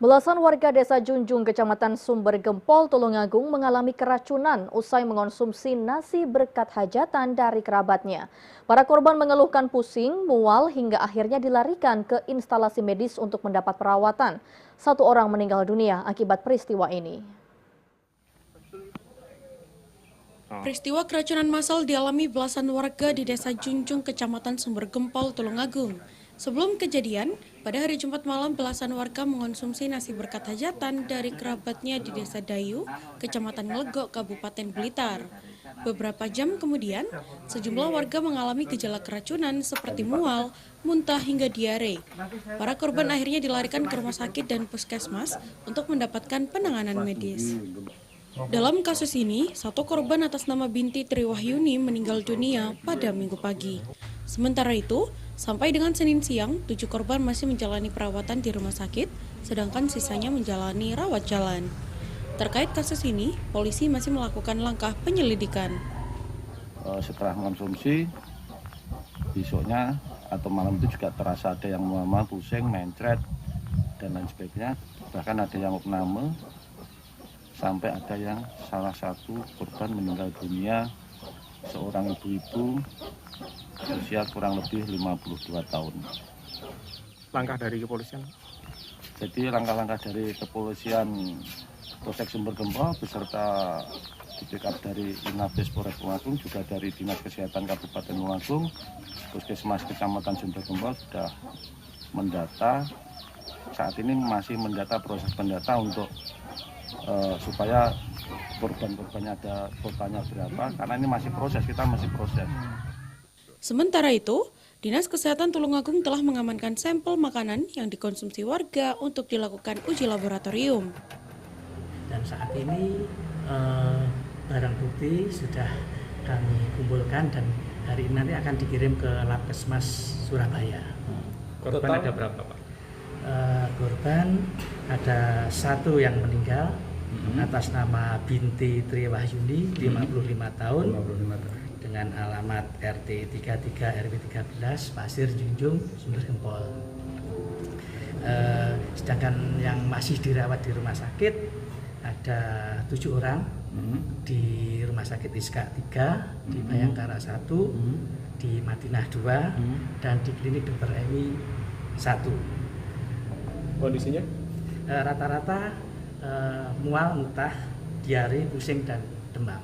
Belasan warga desa Junjung, Kecamatan Sumber Gempol, Tulungagung mengalami keracunan usai mengonsumsi nasi berkat hajatan dari kerabatnya. Para korban mengeluhkan pusing, mual hingga akhirnya dilarikan ke instalasi medis untuk mendapat perawatan. Satu orang meninggal dunia akibat peristiwa ini. Peristiwa keracunan massal dialami belasan warga di desa Junjung, Kecamatan Sumber Gempol, Tulungagung. Sebelum kejadian, pada hari Jumat malam belasan warga mengonsumsi nasi berkat hajatan dari kerabatnya di desa Dayu, Kecamatan Ngelegok, Kabupaten Blitar. Beberapa jam kemudian, sejumlah warga mengalami gejala keracunan seperti mual, muntah hingga diare. Para korban akhirnya dilarikan ke rumah sakit dan puskesmas untuk mendapatkan penanganan medis. Dalam kasus ini, satu korban atas nama Binti Triwahyuni meninggal dunia pada Minggu pagi. Sementara itu, sampai dengan Senin siang, 7 korban masih menjalani perawatan di rumah sakit, sedangkan sisanya menjalani rawat jalan. Terkait kasus ini, polisi masih melakukan langkah penyelidikan. Setelah mengonsumsi, besoknya atau malam itu juga terasa ada yang mual, pusing, mencret, dan lain sebagainya. Bahkan ada yang opname, sampai ada yang salah satu korban meninggal dunia, seorang ibu-ibu usia kurang lebih 52 tahun. Langkah dari kepolisian? Jadi langkah-langkah dari kepolisian Polsek Sumber Gempol beserta di backup dari Inafis Polres Tulungagung, juga dari Dinas Kesehatan Kabupaten Tulungagung, Puskesmas Kecamatan Sumber Gempol sudah mendata. Saat ini masih mendata, proses pendata untuk supaya korban-korbannya ada totalnya berapa, karena ini masih proses, kita masih proses. Sementara itu, Dinas Kesehatan Tulungagung telah mengamankan sampel makanan yang dikonsumsi warga untuk dilakukan uji laboratorium. Dan saat ini barang bukti sudah kami kumpulkan dan hari ini nanti akan dikirim ke Labkesmas Surabaya. Korban ada berapa, Pak? Korban ada satu yang meninggal atas nama Binti Triwahyuni, 55 tahun, dengan alamat RT 33 RW 13 Pasir Junjung, Sumber Gempol. Sedangkan yang masih dirawat di rumah sakit ada 7 orang di Rumah Sakit Iska 3, di Bayangkara 1, di Madinah 2, dan di Klinik Dr. Emi 1. Kondisinya? Rata-rata mual, muntah, diare, pusing, dan demam.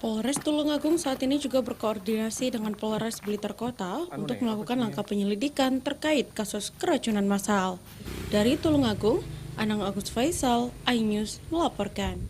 Polres Tulungagung saat ini juga berkoordinasi dengan Polres Blitar Kota untuk melakukan langkah penyelidikan terkait kasus keracunan massal. Dari Tulungagung, Anang Agus Faisal, iNews melaporkan.